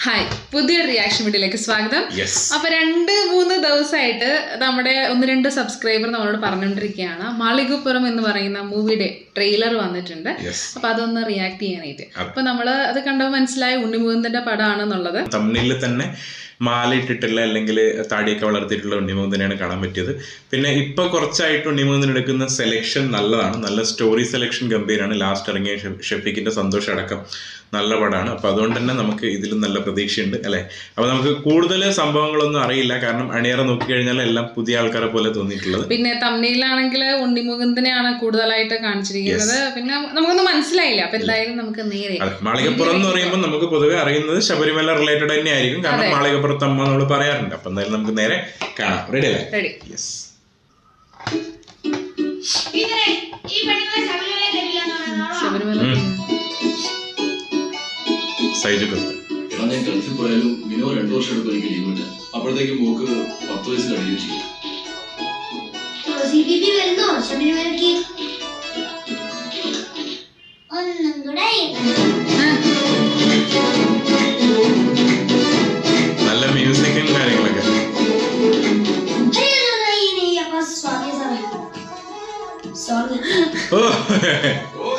Hi, പുതിയൊരു reaction വീഡിയോയിലേക്ക് സ്വാഗതം. അപ്പൊ 2-3 ദിവസമായിട്ട് നമ്മുടെ 1-2 സബ്സ്ക്രൈബർ നമ്മളോട് പറഞ്ഞുകൊണ്ടിരിക്കുകയാണ് മാളികപ്പുറം എന്ന് പറയുന്ന മൂവിയുടെ ട്രെയിലർ വന്നിട്ടുണ്ട്. അപ്പൊ അതൊന്ന് റിയാക്ട് ചെയ്യാനായിട്ട്. അപ്പൊ നമ്മള് അത് കണ്ടപ്പോൾ മനസ്സിലായി ഉണ്ണിമുകുന്ദന്റെ പടമാണെന്നുള്ളത്. തമിഴിൽ തന്നെ മാല ഇട്ടിട്ടുള്ള അല്ലെങ്കിൽ താടിയൊക്കെ വളർത്തിയിട്ടുള്ള ഉണ്ണിമുകുന്ദനെയാണ് കാണാൻ പറ്റിയത്. പിന്നെ ഇപ്പൊ കുറച്ചായിട്ട് ഉണ്ണിമുകുന്ദൻ എടുക്കുന്ന സെലക്ഷൻ നല്ലതാണ്, നല്ല സ്റ്റോറി സെലക്ഷൻ ഗംഭീരമാണ്. ലാസ്റ്റ് ഇറങ്ങിയ ഷെഫീഖിന്റെ സന്തോഷം അടക്കം നല്ല പടമാണ്. അപ്പൊ അതുകൊണ്ട് തന്നെ നമുക്ക് ഇതിലും നല്ല പ്രതീക്ഷയുണ്ട് അല്ലെ. അപ്പൊ നമുക്ക് കൂടുതൽ സംഭവങ്ങളൊന്നും അറിയില്ല, കാരണം അണിയറ നോക്കിക്കഴിഞ്ഞാൽ എല്ലാം പുതിയ ആൾക്കാരെ പോലെ തോന്നിയിട്ടുള്ളത്. പിന്നെ തമിഴിലാണെങ്കിൽ ഉണ്ണിമുകുന്ദനെയാണ് കൂടുതലായിട്ട് കാണിച്ചിരിക്കുന്നത്. പിന്നെ നമുക്കൊന്നും മനസ്സിലായില്ല. അപ്പൊ എന്തായാലും നമുക്ക് നേരെ മാളികപ്പുറം എന്ന് പറയുമ്പോൾ നമുക്ക് പൊതുവെ അറിയുന്നത് ശബരിമല റിലേറ്റഡ് തന്നെ ആയിരിക്കും, കാരണം മാളികപ്പുറത്ത് അമ്മ നമ്മൾ പറയാറുണ്ട്. അപ്പൊ എന്തായാലും നമുക്ക് നേരെ കാണാം. റെഡി അല്ലേ? റെഡി. യെസ്. ശബരിമല ഞാൻ ഗൾഫിൽ പോയാലും മിനിമം 2 വർഷം എടുക്കും എനിക്ക് ലീവ് കിട്ടാൻ. അപ്പോഴത്തേക്കും മോക്ക് 10 വയസ്സ് കഴിയുകയും ചെയ്യും. നല്ല മ്യൂസിക്കും കാര്യങ്ങളൊക്കെ.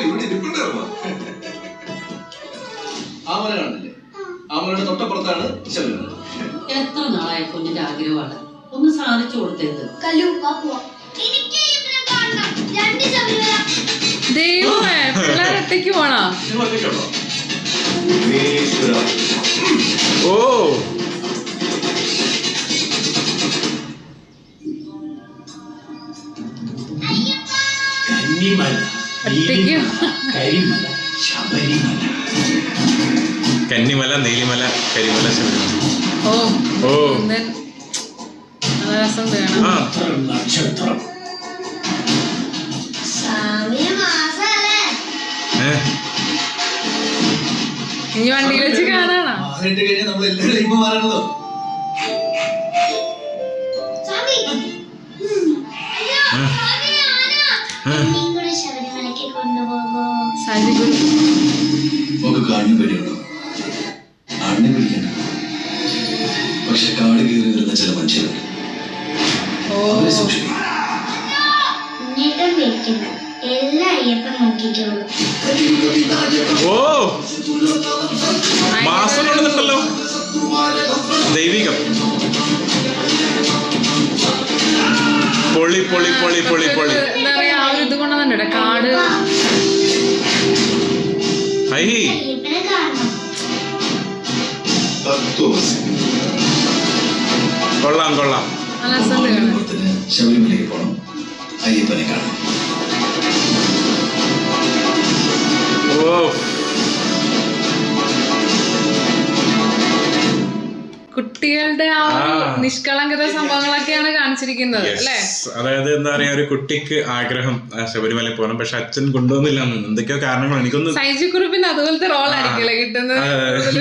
ഇവിടെ ഇരിപ്പുണ്ടായിരുന്നോ? ആമല കാണുന്നില്ലേ? ആമലയുടെ തൊട്ടപ്പുറത്താണ് ശബരിമല. എത്ര നാളായ കുഞ്ഞിന്റെ ആഗ്രഹമാണ്, ഒന്ന് സാധിച്ചു കൊടുത്തേത്. പിള്ളേരൊറ്റയ്ക്ക് പോണോ? ഓ കന്നിമല, നീലിമല, കരിമല, ശബരിമല. ഓ നല്ല രസം വേണം. ഇനി വണ്ടിയിൽ വെച്ച് കാണാണോ? പക്ഷെ കാട് കയറി വരുന്ന ചില മനുഷ്യരുണ്ട്. മാസം കൊണ്ടുണ്ടല്ലോ ദൈവികം. പൊളി പൊളി പൊളി പൊളി പൊളി. എന്താ പറയാ, ആ ഒരു ഇത് കൊണ്ടുവന്നിട്ടുണ്ട് കാട്. കൊള്ളാം കൊള്ളാം. ശബരിമലയ്ക്ക് പോകണം, അയ്യപ്പനെ കാണണം. കുട്ടികളുടെ ആ നിഷ്കളങ്കത സംഭവങ്ങളൊക്കെയാണ് കാണിച്ചിരിക്കുന്നത് അല്ലേ? അതായത് എന്താ പറയാ, ഒരു കുട്ടിക്ക് ആഗ്രഹം ശബരിമലയിൽ പോകണം, പക്ഷെ അച്ഛൻ കൊണ്ടുവന്നില്ല. എന്തൊക്കെയോ കാരണങ്ങൾ. എനിക്കൊന്ന് സൈജു കുറുപ്പിന് അതുപോലത്തെ റോൾ ആയിരിക്കില്ല കിട്ടുന്നത്.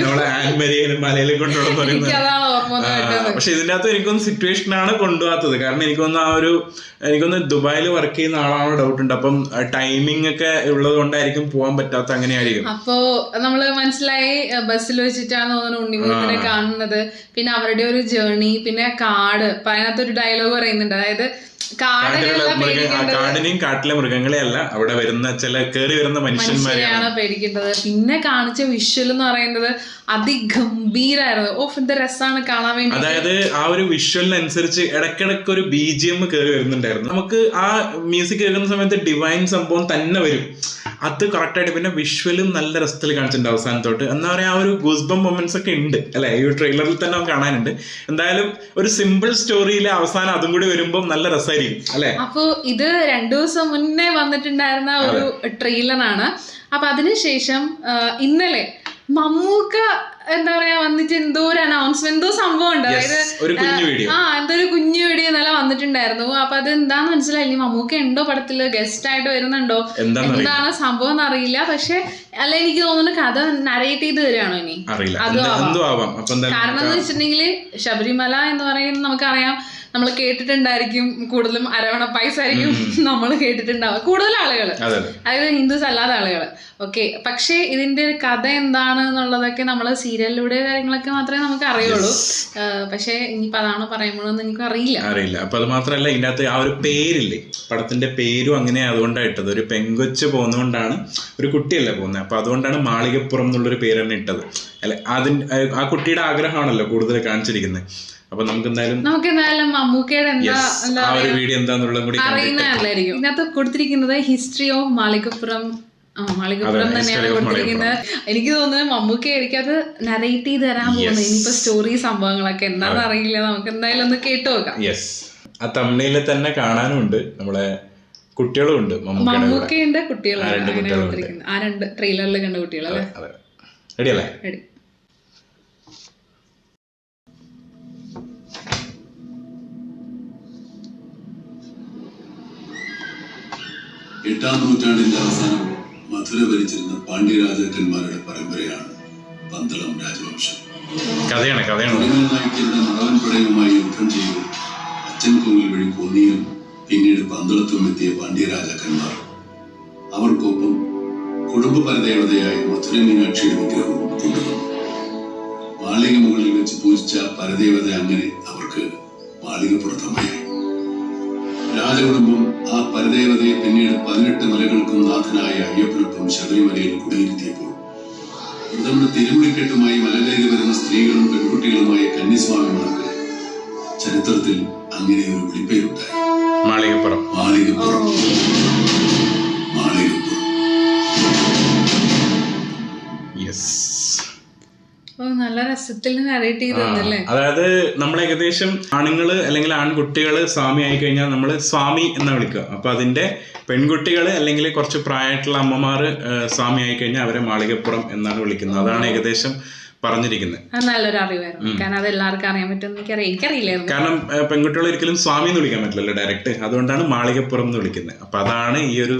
നമ്മളെ ആൻമരിയയിലും മലയിലും കൊണ്ടുപോകുന്നത്. പക്ഷെ ഇതിന്റെ അകത്ത് എനിക്കൊന്ന് സിറ്റുവേഷൻ ആണ് കൊണ്ടുപോകാത്തത്. കാരണം എനിക്കൊന്ന് ദുബായിൽ വർക്ക് ചെയ്യുന്ന ആളാണോ ഡൗട്ട് ഉണ്ട്. അപ്പം ടൈമിംഗ് ഒക്കെ ഉള്ളത് കൊണ്ടായിരിക്കും പോകാൻ പറ്റാത്ത. അങ്ങനെയായിരിക്കും. അപ്പോ നമ്മള് മനസ്സിലായി ബസ്സിൽ വെച്ചിട്ടാണ് തോന്നുന്നു ഉണ്ണിമുഖത്തിനെ കാണുന്നത്. പിന്നെ അവരുടെ ഒരു ജേർണി, പിന്നെ കാട്. അതിനകത്തൊരു ഡയലോഗ് പറയുന്നുണ്ട്, അതായത് കാടിനെയും കാട്ടിലെ മൃഗങ്ങളെ അല്ല, അവിടെ വരുന്ന ചില കേറി വരുന്ന മനുഷ്യന്മാരെയാണ് പേടിക്കേണ്ടത്. പിന്നെ കാണിച്ച വിഷ്വൽ എന്ന് പറയുന്നത് അതിഗംഭീരായിരുന്നു. എന്ത് രസമാണ് കാണാൻ വേണ്ടി. അതായത് ആ ഒരു വിഷ്വലിനനുസരിച്ച് ഇടയ്ക്കിടയ്ക്ക് ഒരു BGM കയറി വരുന്നുണ്ടായിരുന്നു. നമുക്ക് ആ മ്യൂസിക് കേൾക്കുന്ന സമയത്ത് ഡിവൈൻ സംഭവം തന്നെ വരും. അത് കറക്റ്റായിട്ട്. പിന്നെ വിഷ്വലും നല്ല രസത്തിൽ കാണിച്ചിട്ടുണ്ട് അവസാനത്തോട്ട്. എന്താ പറയാ, ആ ഒരു ഗൂസ്ബം മൊമെന്റ്സ് ഒക്കെ ഉണ്ട് അല്ലെ, ഈ ട്രെയിലറിൽ തന്നെ നമുക്ക് കാണാനുണ്ട്. എന്തായാലും ഒരു സിമ്പിൾ സ്റ്റോറിയിലെ അവസാനം അതും കൂടി വരുമ്പോൾ നല്ല രസമായിരിക്കും അല്ലെ. അപ്പൊ ഇത് 2 ദിവസം മുന്നേ വന്നിട്ടുണ്ടായിരുന്ന ഒരു ട്രെയിലറാണ്. അപ്പൊ അതിനുശേഷം ഇന്നലെ മമ്മൂക്ക എന്താ പറയാ വന്നിട്ട് എന്തോ ഒരു അനൗൺസ്മെന്റ്, എന്തോ സംഭവം ഉണ്ട്. അതായത് എന്തോ ഒരു കുഞ്ഞു വീഡിയോ ഇന്നലെ വന്നിട്ടുണ്ടായിരുന്നു. അപ്പൊ അത് എന്താന്ന് മനസ്സിലായില്ല. മമ്മൂക്ക ഉണ്ടോ പടത്തില്, ഗസ്റ്റ് ആയിട്ട് വരുന്നുണ്ടോ, എന്താണ് സംഭവം എന്നറിയില്ല. പക്ഷെ അല്ല, എനിക്ക് തോന്നുന്നു കഥ നരേറ്റ് ചെയ്ത് തരാണോ ഇനി? അതും ആവാം. കാരണം എന്ന് വെച്ചിട്ടുണ്ടെങ്കിൽ ശബരിമല എന്ന് പറയുന്നത് നമുക്കറിയാം നമ്മൾ കേട്ടിട്ടുണ്ടായിരിക്കും, കൂടുതലും അരവണ പൈസ ആയിരിക്കും നമ്മൾ കേട്ടിട്ടുണ്ടാവുക കൂടുതൽ ആളുകൾ, അതായത് ഹിന്ദുസ് അല്ലാത്ത ആളുകൾ. ഓക്കെ, പക്ഷേ ഇതിന്റെ ഒരു കഥ എന്താണ് എന്നുള്ളതൊക്കെ നമ്മൾ സീരിയലിലൂടെ കാര്യങ്ങളൊക്കെ മാത്രമേ നമുക്ക് അറിയുള്ളൂ. പക്ഷേ ഇനിയിപ്പോൾ അതാണോ പറയുമ്പോഴൊന്നും എനിക്ക് അറിയില്ല. അപ്പൊ അത് മാത്രമല്ല, ഇതിനകത്ത് ആ ഒരു പേരില്ലേ, പടത്തിന്റെ പേരും അങ്ങനെ അതുകൊണ്ടാണ് ഇട്ടത്. ഒരു പെങ്കൊച്ച് പോകുന്നതുകൊണ്ടാണ്, ഒരു കുട്ടിയല്ലേ പോകുന്നത്, അപ്പൊ അതുകൊണ്ടാണ് മാളികപ്പുറം എന്നുള്ളൊരു പേര് തന്നെ ഇട്ടത്. അല്ലെ, ആ കുട്ടിയുടെ ആഗ്രഹമാണല്ലോ കൂടുതൽ കാണിച്ചിരിക്കുന്നത്. അപ്പൊ നമുക്ക് എന്തായാലും മമ്മൂക്കയുടെ ആ ഒരു വീഡിയോ എന്താന്നുള്ളതും കൂടി അറിയുന്നതല്ലായിരിക്കും. ഇതിനകത്ത് കൊടുത്തിരിക്കുന്നത് ഹിസ്റ്ററി ഓഫ് മാളികപ്പുറം തന്നെയാണ് കൊടുത്തിരിക്കുന്നത്. എനിക്ക് തോന്നുന്നത് മമ്മൂക്ക എനിക്കത് നറേറ്റ് ചെയ്ത് തരാൻ പോകുന്നത്. ഇനിയിപ്പോ സ്റ്റോറി സംഭവങ്ങളൊക്കെ എന്താണെന്ന് അറിയില്ല, നമുക്ക് എന്തായാലും ഒന്ന് കേട്ടു നോക്കാം. ആ തമിഴില് തന്നെ കാണാനുണ്ട്, നമ്മളെ കുട്ടികളും ഉണ്ട്, മമ്മൂക്കയുണ്ട്, കുട്ടികളും. ആ രണ്ട് ട്രെയിലറിൽ കണ്ട കുട്ടികളല്ലേ? റെഡി അല്ലേ? റെഡി. എട്ടാം നൂറ്റാണ്ടിന്റെ അവസാനം മധുര ഭരിച്ചിരുന്ന പാണ്ഡ്യരാജാക്കന്മാരുടെ പരമ്പരയാണ് പന്തളം രാജവംശം. നായിക്കരുടെ മറവൻ പടയുമായി യുദ്ധം ചെയ്ത് അച്ഛൻ കോവിൽ വഴി കോന്നിയിലും പിന്നീട് പന്തളത്തും എത്തിയ പാണ്ഡ്യരാജാക്കന്മാർ അവർക്കൊപ്പം കുടുംബ പരദേവതയായ മധുര മീനാക്ഷിയുടെ വിഗ്രഹവും കൊണ്ടുവന്നു. മാളിക മുകളിൽ വെച്ച് പൂജിച്ച പരദേവത അങ്ങനെ അവർക്ക് മാളികപ്പുറത്തമ്മയായി. രാജകുടുംബം ആ പരദേവതയെ പിന്നീട് 18 മലകൾക്കും നാഥനായ അയ്യപ്പനൊപ്പം ശബരിമലയിൽ കുടിയിരുത്തിയപ്പോൾ നമ്മുടെ തിരുമുടിക്കെട്ടുമായി മലകയറി വരുന്ന സ്ത്രീകളും പെൺകുട്ടികളുമായ കന്യസ്വാമിമാർക്ക് ചരിത്രത്തിൽ അങ്ങനെ ഒരു വിളിപ്പേരുണ്ടായി, മാളികപ്പുറം. നല്ല രസത്തിൽ നറേറ്റ് ചെയ്തല്ലേ. അതായത് നമ്മൾ ഏകദേശം ആണുങ്ങള് അല്ലെങ്കിൽ ആൺകുട്ടികള് സ്വാമി ആയി കഴിഞ്ഞാൽ നമ്മള് സ്വാമി എന്നാ വിളിക്കുക. അപ്പൊ അതിന്റെ പെൺകുട്ടികള് അല്ലെങ്കിൽ കുറച്ച് പ്രായമായിട്ടുള്ള അമ്മമാര് സ്വാമി ആയി കഴിഞ്ഞാൽ അവരെ മാളികപ്പുറം എന്നാണ് വിളിക്കുന്നത്. അതാണ് ഏകദേശം പറഞ്ഞിരിക്കുന്നത്. നല്ലൊരു അറിവായിരുന്നു, കാരണം അത് എല്ലാവർക്കും അറിയാൻ പറ്റുമെന്ന് എനിക്കറിയില്ലായിരുന്നു. കാരണം പെൺകുട്ടികൾ ഒരിക്കലും സ്വാമി എന്ന് വിളിക്കാൻ പറ്റില്ലല്ലോ ഡയറക്റ്റ്, അതുകൊണ്ടാണ് മാളികപ്പുറം എന്ന് വിളിക്കുന്നത്. അപ്പൊ അതാണ് ഈ ഒരു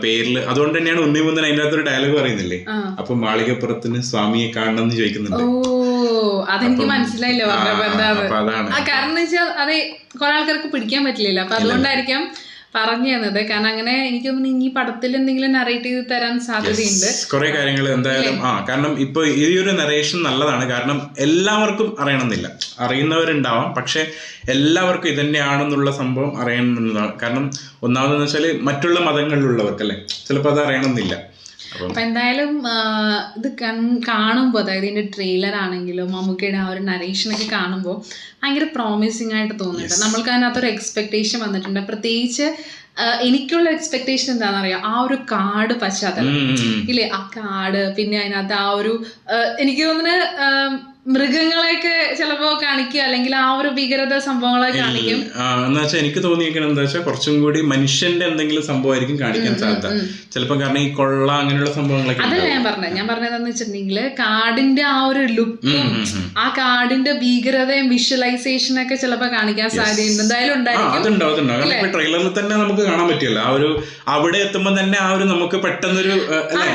പേരില്. അതുകൊണ്ട് തന്നെയാണ് ഉണ്ണിമുന്തൻ അതിൻ്റെ അകത്തൊരു ഡയലോഗ് പറയുന്നില്ലേ, അപ്പൊ മാളികപ്പുറത്തിന് സ്വാമിയെ കാണണം എന്ന് ചോദിക്കുന്നുണ്ട്. അതെനിക്ക് മനസ്സിലായില്ല പറഞ്ഞപ്പോ എന്താണ് കാരണം എന്ന് വെച്ചാൽ അത് കുറെ ആൾക്കാർക്ക് പിടിക്കാൻ പറ്റില്ലല്ലോ, അപ്പൊ അതുകൊണ്ടായിരിക്കാം പറഞ്ഞു തന്നത്. കാരണം അങ്ങനെ എനിക്ക് തോന്നുന്നു ഈ പടത്തിൽ എന്തെങ്കിലും നറേറ്റ് ചെയ്ത് തരാൻ സാധ്യതയുണ്ട് കുറെ കാര്യങ്ങൾ എന്തായാലും. കാരണം ഇപ്പൊ ഈ ഒരു നറേഷൻ നല്ലതാണ്, കാരണം എല്ലാവർക്കും അറിയണമെന്നില്ല, അറിയുന്നവരുണ്ടാവാം, പക്ഷെ എല്ലാവർക്കും ഇതന്നെയാണെന്നുള്ള സംഭവം അറിയണമെന്നതാണ്. കാരണം ഒന്നാമതെന്ന് വെച്ചാല് മറ്റുള്ള മതങ്ങളിലുള്ളവർക്കല്ലേ ചിലപ്പോൾ അത് അറിയണമെന്നില്ല. അപ്പൊ എന്തായാലും ഇത് കാണുമ്പോൾ, അതായത് ഇതിന്റെ ട്രെയിലർ ആണെങ്കിലും മമ്മൂക്കയുടെ ആ ഒരു നറേഷനൊക്കെ കാണുമ്പോൾ ഭയങ്കര പ്രോമിസിങ് ആയിട്ട് തോന്നുന്നുണ്ട്. നമ്മൾക്ക് അതിനകത്തൊരു എക്സ്പെക്ടേഷൻ വന്നിട്ടുണ്ട്. പ്രത്യേകിച്ച് എനിക്കുള്ള എക്സ്പെക്ടേഷൻ എന്താണെന്ന് അറിയാം, ആ ഒരു കാട് പശ്ചാത്തലം ഇല്ലേ, ആ കാട്, പിന്നെ അതിനകത്ത് ആ ഒരു എനിക്ക് തോന്നുന്നു മൃഗങ്ങളെയൊക്കെ ചിലപ്പോ കാണിക്കുക, അല്ലെങ്കിൽ ആ ഒരു ഭീകരത സംഭവങ്ങളൊക്കെ കാണിക്കും. എന്ന് വെച്ചാൽ എനിക്ക് തോന്നിയിരിക്കണം എന്താ വെച്ചാൽ കുറച്ചും കൂടി മനുഷ്യന്റെ എന്തെങ്കിലും സംഭവമായിരിക്കും കാണിക്കാൻ സാധ്യത ചിലപ്പോ. കാരണം ഈ കൊള്ള അങ്ങനെയുള്ള സംഭവങ്ങളൊക്കെ അതല്ല ഞാൻ പറഞ്ഞതെന്ന് വെച്ചിട്ടുണ്ടെങ്കിൽ കാടിന്റെ ആ ഒരു ലുക്കും ആ കാടിന്റെ ഭീകരതയും വിഷ്വലൈസേഷനും ഒക്കെ ചിലപ്പോ കാണിക്കാൻ സാധ്യതയുണ്ട്. എന്തായാലും ഉണ്ടായിരിക്കും. ട്രെയിലറിൽ തന്നെ നമുക്ക് കാണാൻ പറ്റില്ല, ആ ഒരു അവിടെ എത്തുമ്പോൾ തന്നെ ആ ഒരു നമുക്ക് പെട്ടെന്നൊരു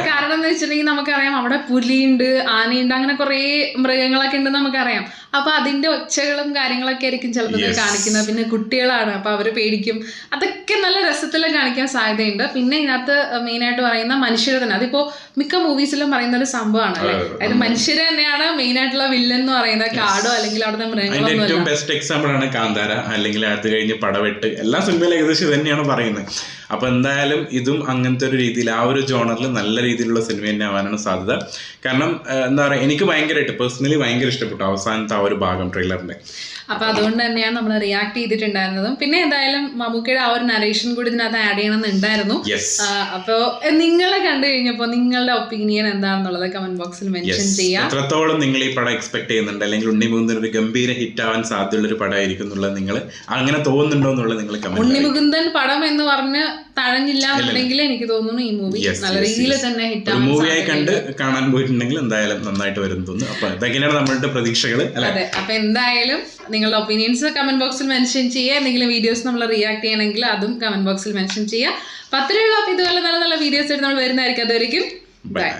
കാരണം എന്ന് വെച്ചിട്ടുണ്ടെങ്കിൽ നമുക്കറിയാം അവിടെ പുലിയുണ്ട്, ആനയുണ്ട്, അങ്ങനെ കുറെ മൃഗങ്ങൾ ഉണ്ടെന്ന് നമുക്കറിയാം. അപ്പൊ അതിന്റെ ഒച്ചകളും കാര്യങ്ങളൊക്കെ ആയിരിക്കും ചിലപ്പോൾ കാണിക്കുന്നത്. പിന്നെ കുട്ടികളാണ്, അപ്പൊ അവര് പേടിക്കും. അതൊക്കെ നല്ല രസത്തിലും കാണിക്കാൻ സാധ്യതയുണ്ട്. പിന്നെ ഇതിനകത്ത് മെയിൻ ആയിട്ട് പറയുന്ന മനുഷ്യരെ തന്നെ, അതിപ്പോ മിക്ക മൂവീസിലും പറയുന്ന ഒരു സംഭവമാണ് അല്ലെ, അതായത് മനുഷ്യരെ തന്നെയാണ് മെയിൻ ആയിട്ടുള്ള വില്ലൻ എന്ന് പറയുന്നത്, കാടോ അല്ലെങ്കിൽ അവിടുത്തെ മൃഗങ്ങളോ. ഏറ്റവും ബെസ്റ്റ് എക്സാമ്പിൾ ആണ് കാന്താര, അല്ലെങ്കിൽ അത് കഴിഞ്ഞ് പടവെട്ട്, എല്ലാ സിനിമയിലും ഏകദേശം തന്നെയാണ് പറയുന്നത്. അപ്പൊ എന്തായാലും ഇതും അങ്ങനത്തെ ഒരു രീതിയിൽ ആ ഒരു ജോണറിൽ നല്ല രീതിയിലുള്ള സിനിമ തന്നെ ആവാനാണ് സാധ്യത. കാരണം എന്താ പറയുക, എനിക്ക് ഭയങ്കരമായിട്ട് പേഴ്സണലി ഭയങ്കര ഇഷ്ടപ്പെട്ടു അവസാനത്തെ ആ ഒരു ഭാഗം ട്രെയിലറിന്റെ. അപ്പൊ അതുകൊണ്ട് തന്നെയാണ് നമ്മൾ റിയാക്ട് ചെയ്തിട്ടുണ്ടായിരുന്നതും. പിന്നെ എന്തായാലും മമ്മൂക്കയുടെ ആ ഒരു നറേഷൻ കൂടി ഇതിനകത്ത് ആഡ് ചെയ്യണമെന്നുണ്ടായിരുന്നു. അപ്പൊ നിങ്ങളെ കണ്ടു കഴിഞ്ഞപ്പോ നിങ്ങളുടെ ഒപ്പീനിയൻ എന്താണെന്നുള്ളത് കമന്റ് ബോക്സിൽ മെൻഷൻ ചെയ്യാം. എത്രത്തോളം നിങ്ങൾ ഈ പടം എക്സ്പെക്ട് ചെയ്യുന്നുണ്ട്, അല്ലെങ്കിൽ ഉണ്ണിമുകുന്ദൻ ഒരു ഗംഭീര ഹിറ്റ് ആവാൻ സാധ്യതയുള്ള ഒരു പടമായിരിക്കും എന്നുള്ളത് നിങ്ങൾ അങ്ങനെ തോന്നുന്നുണ്ടോ എന്നുള്ളത് നിങ്ങൾ കമന്റ്. ഉണ്ണിമുകുന്ദൻ പടം എന്ന് പറഞ്ഞ് തഴഞ്ഞില്ല എന്നുണ്ടെങ്കിൽ എനിക്ക് തോന്നുന്നു ഈ മൂവി നല്ല രീതിയിൽ തന്നെ ഹിറ്റ് ആവും. മൂവിയായി കണ്ട് കാണാൻ പോയിട്ടുണ്ടെങ്കിൽ എന്തായാലും നന്നായിട്ട് വരും തോന്നുന്നു. അപ്പൊ ഇതൊക്കെയാണ് നമ്മളുടെ പ്രതീക്ഷകൾ. അതെ, അപ്പൊ എന്തായാലും നിങ്ങളുടെ ഒപ്പീനിയൻസ് കമന്റ് ബോക്സിൽ മെൻഷൻ ചെയ്യുക. എന്തെങ്കിലും വീഡിയോസ് നമ്മൾ റിയാക്ട് ചെയ്യണമെങ്കിൽ അതും കമന്റ് ബോക്സിൽ മെൻഷൻ ചെയ്യുക. അപ്പൊ അത്രയുള്ള ഇതുപോലെ നല്ല നല്ല വീഡിയോസ് നമ്മൾ വരുന്നതായിരിക്കും. അതുവരെയും ബൈ.